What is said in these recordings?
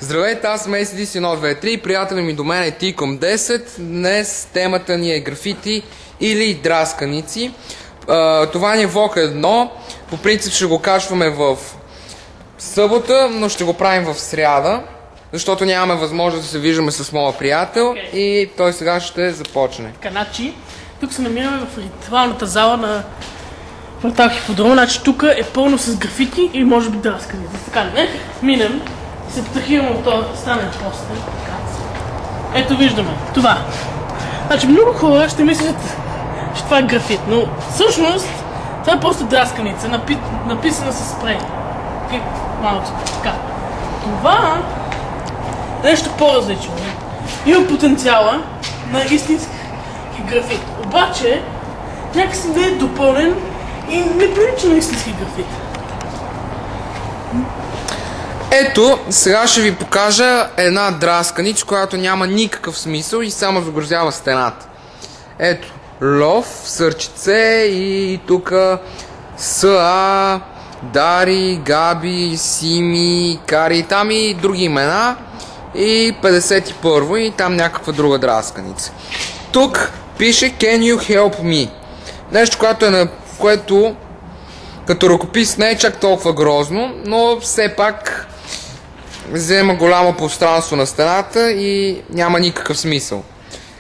Здравейте, аз съм ACDC123, приятели ми до мен е Tcom10. Днес темата ни е графити или драсканици. Това ни е влог 1. По принцип ще го качваме в събота, но ще го правим в сряда, защото нямаме възможност да се виждаме с моя приятел и той сега ще започне. Значи, тук се намираме в ритуалната зала на квартал Хиподром. Значи тук е пълно с графити и може би драсканици. Така не, минем и се потрахираме от този странен постер. Ето виждаме това. Значи много хора ще мислят, че това е графит, но всъщност това е просто драсканица, написана с спрей. Малко така. Това е нещо по-различно. Има потенциала на истински графит. Обаче някакси не е допълнен и не прилича на истински графит. Ето, сега ще ви покажа една драсканица, която няма никакъв смисъл и само загрозява стената. Ето, Love, сърчице и тук Са, Дари, Габи, Сими, Кари, там и други имена. И 51 и там някаква друга драсканица. Тук пише Can you help me? Нещо, което като ръкопис не е чак толкова грозно, но все пак взема голямо пространство на стената и няма никакъв смисъл.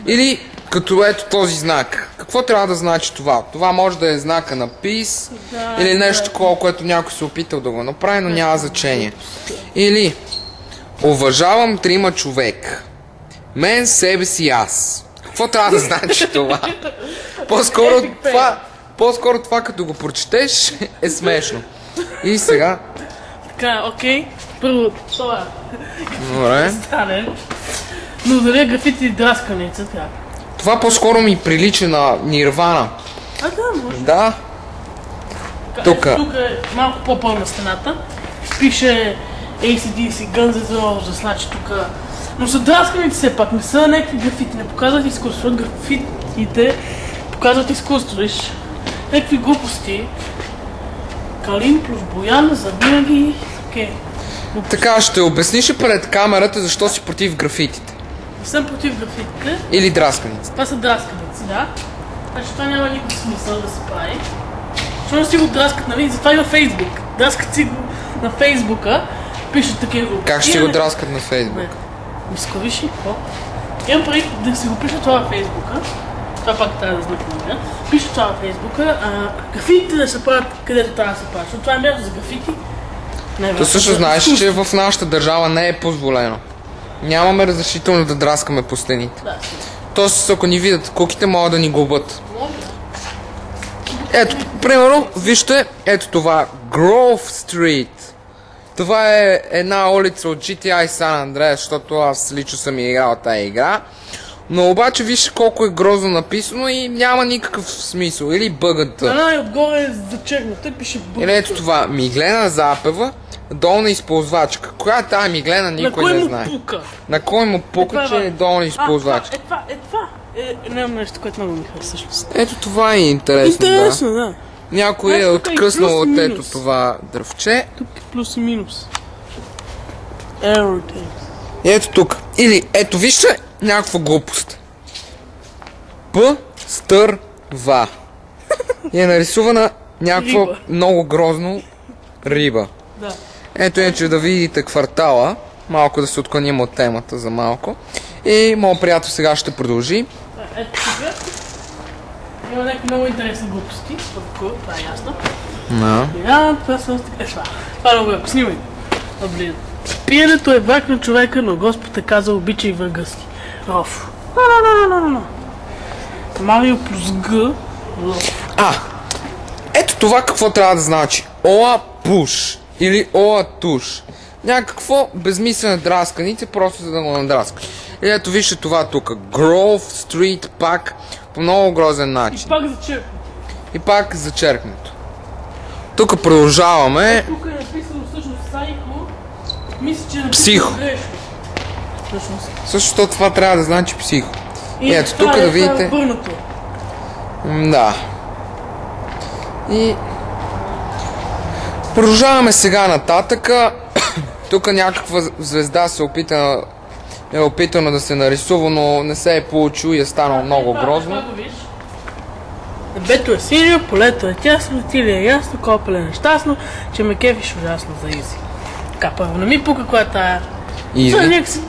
Или като ето този знак. Какво трябва да значи това? Това може да е знака на peace или нещо такова, което някой се опитал да го направи, но няма значение. Или уважавам 3 човека. Мен, себе си, аз. Какво трябва да значи това? По-скоро това като го прочетеш е смешно. И сега... Така, окей. Първо това. Добре. Но дали графити и драсканица трябва. Това по-скоро ми прилича на Нирвана. А, да, може. Да. Тук е малко по-пълна стената. Пише ACDC, Guns N' Roses, значи тук. Но са драсканици все пак, не са някакви графити, не показват изкуство. Графитите показват изкуство, виж. Някакви глупости. Калин плюс Боян, завинаги. Така, ще обясниш пред камерата защо си против графитите. Не съм против графитите. Или драсканици. Това са драсканици, да. Значи това няма никакъв смисъл да се прави. Защо не си го драскат, нали? Затова и във Фейсбук. Драскат си го на Фейсбука, пишат такива. Как ще си го драскат на Фейсбук? Мисля, виж и какво? Имам преди да си го пиша това във Фейсбука. Това пак трябва да знакна. Пиша това във Фейсбука. Графитите да се правят където трябва да се правят. Защото това е място за графити. То също знаеш, че в нашата държава не е позволено. Нямаме разрешително да драскаме по стените. Да. Тоест, ако ни видят куките, могат да ни губят. Ето, примерно, вижте, ето това, Grove Street. Това е една улица от GTA San Andreas, защото аз лично съм играл тази игра. Но обаче вижте колко е грозно написано и няма никакъв смисъл. Или бъгата. Най-отгоре е зачеркната и пише бъгата. Или ето това, Миглена Запева, долна използвачка. Коя е тази Миглена, никой не знае. На кой му пука, че е долна използвачка? Това. Нямам нещо, което много ми хареса всъщност. Ето това е интересно, да. Някой е откъснал от ето това дръвче. Тук е плюс и минус. Ето тук. Или ето вижте някаква глупост. П-стър-ва. И е нарисувана някаква много грозно риба. Да. Ето иначе да видите квартала. Малко да се отклоним от темата за малко. И моят приятел сега ще продължи. Ето тук. Има някакви много интересни глупости. Това е ясно. Това са това. Това е много яко. Снимай. Пиенето е враг на човека, но Господ е казал обичай врага си. Роф. Марио плюс Г. Ето това какво трябва да значи. Оа пуш. Или оа туш. Някакво безмислена драсканица, просто за да го надраска. И ето вижте това тук. Grove Street пак по много грозен начин. И пак зачеркнато. Тук продължаваме. Тук е написано всъщност сайко. Мисля, че е психо. Също това трябва да значи психо. И ето тук да видите. Да. И продължаваме сега нататъка. тук някаква звезда е опитана да се нарисува, но не се е получило и е станало много грозно. Небето е синьо, полето е тясно, ти ли е ясно, копеле е нещастно, че ме кефиш ужасно за Изи. Така, първо не ми пука коя е тая. Това е някакси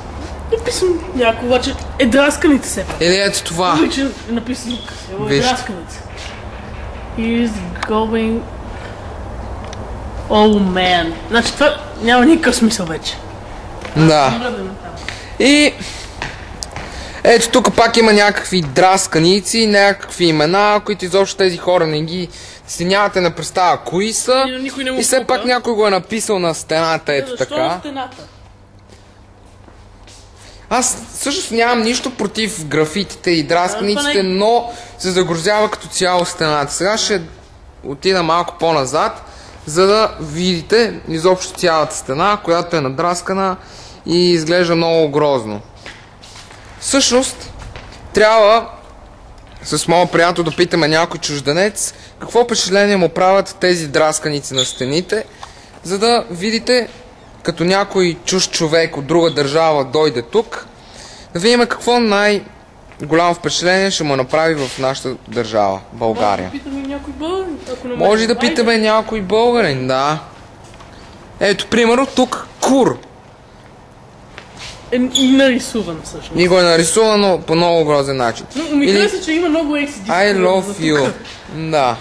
написано някакво, обаче е драсканица все пак. Или ето това. Виж, е написано късно, е драсканица. He is going... Oh man. Значи това няма никакъв смисъл вече. Да. И ето тук пак има някакви драсканици, някакви имена, които изобщо тези хора не ги си нямате на представа кои са. И все пак някой го е написал на стената, ето така. Защо на стената? Аз всъщност нямам нищо против графитите и драсканиците, но се загрузява като цяло стената. Сега ще отида малко по-назад, за да видите изобщо цялата стена, която е надраскана и изглежда много грозно. Всъщност, трябва с моят приятел да питаме някой чужденец какво впечатление му правят тези драсканици на стените, за да видите, като някой чужд човек от друга държава дойде тук, да видим какво най-голямо впечатление ще му направи в нашата държава, България. Може да питаме някой българин, да. Ето, примерно тук кур. И нарисуван всъщност. И го е нарисувано по много грозен начин. Но ми хареса, че има много XD. I love you. Да.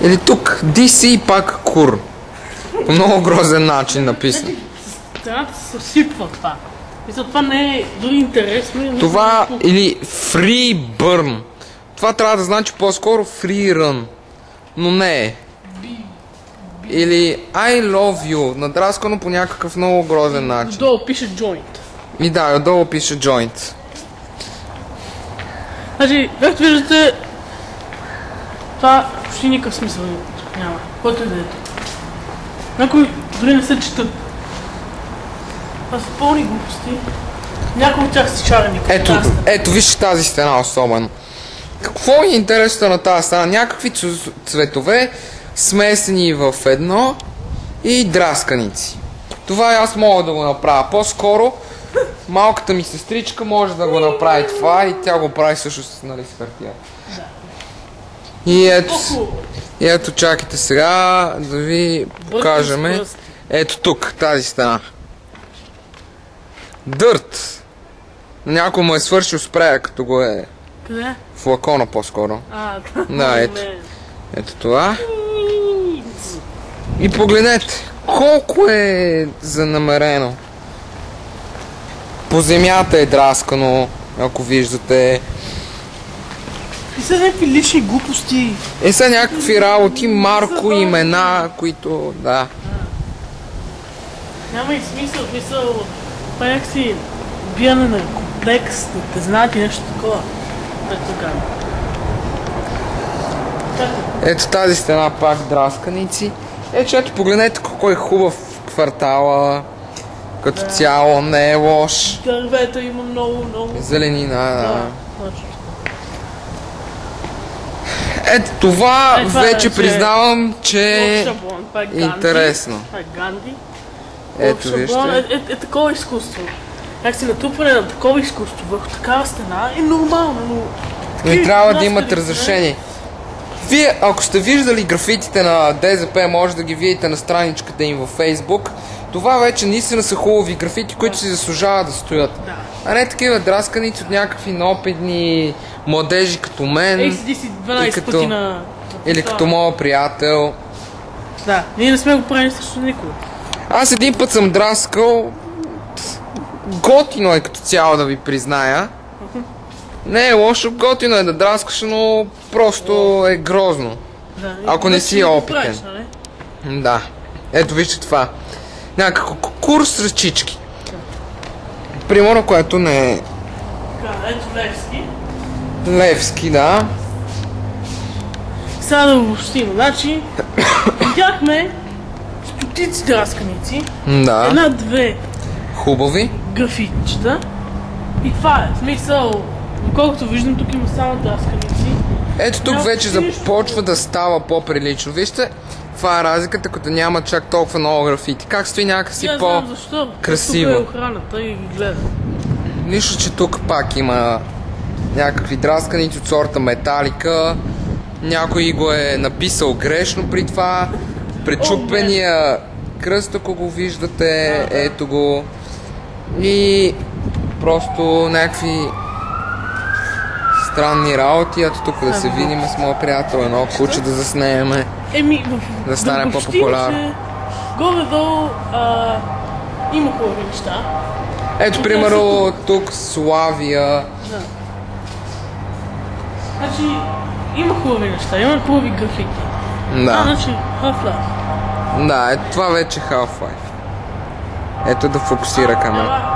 Или тук DC пак кур. По много грозен начин написано. Стената се съсипва това. Мисля, това не е дори интересно. Това или free burn. Това трябва да значи по-скоро free run. Но не е. Или I love you, надраскано по някакъв много грозен начин. Долу пише joint. И да, отдолу пише joint. Значи, както виждате, това почти никакъв смисъл няма. Който и да е тук. Някои дори не се четат. Това са пълни глупости. Някои от тях са шарени. Ето вижте тази стена особено. Какво е интересно на тази стена? Някакви цветове смесени в едно и драсканици. Това аз мога да го направя. По-скоро малката ми сестричка може да го направи това и тя го прави също с хартия. Да. И ето чакайте сега да ви покажем. Ето тук, тази стена. Дърт. Някой му е свършил спрея, като го е... Къде? Флакона по-скоро. Да, ето. Ето това. И погледнете, колко е занамерено. По земята е драскано, ако виждате. И са някакви лични глупости. Са някакви работи, марко, имена, които, да. Няма и смисъл, това е някакси убияне на комплекс, да те знаят и нещо такова. Ето тази стена пак драсканици. Ето погледнете колко е хубав квартала. Като цяло не е лош. Дървета има много. Зеленина, да. Ето това вече признавам, че е интересно. Това е Ганди. Ето вижте. Е такова изкуство. Как си натрупване на такова изкуство върху такава стена е нормално, но... Не трябва да имат разрешение. Вие, ако сте виждали графитите на ДЗП, може да ги видите на страничката им във Facebook. Това вече наистина са хубави графити, които си заслужават да стоят. А не такива драсканици от някакви неопитни младежи като мен. ACDC 12 пъти на... Или като моят приятел. Да, ние не сме го правили също никога. Аз един път съм драскал. Готино е като цяло, да ви призная. Не е лошо, готино е да драскаш, но просто е грозно. Ако не си опитен. Да. Ето вижте това. Някакъв курс с ръчички. Примерно, което не е... Ето Левски. Левски, да. Сега да обобщим. Значи, видяхме стотици драсканици. Да. Една-две хубави графитчета. И това е. В смисъл, доколкото виждам, тук има само драсканици. Ето тук вече започва да става по-прилично. Вижте, това е разликата, като няма чак толкова много графити. Как стои някакси по-красиво. Тук е охраната и ги гледа. Нищо, че тук пак има някакви драсканици от сорта металика. Някой го е написал грешно при това. Пречупения кръст, ако го виждате, ето го. И просто някакви странни работи. Ето тук да се видим с моя приятел, едно куче да заснееме. Да стане по-популярно. Горе-долу има хубави неща. Ето, примерно, тук Славия. Да. Значи, има хубави неща, има хубави графики. Да. Значи, Half-Life. Да, ето това вече е Half-Life. Ето да фокусира камера.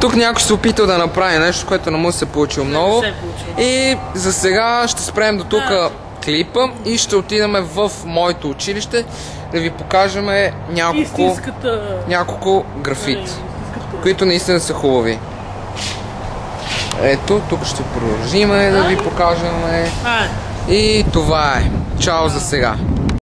Тук някой се опитал да направи нещо, което не му се получило много. И за сега ще спрем до тук клипа и ще отидем в моето училище да ви покажем няколко графити, които наистина са хубави. Ето, тук ще продължим да ви покажем. И това е. Чао за сега.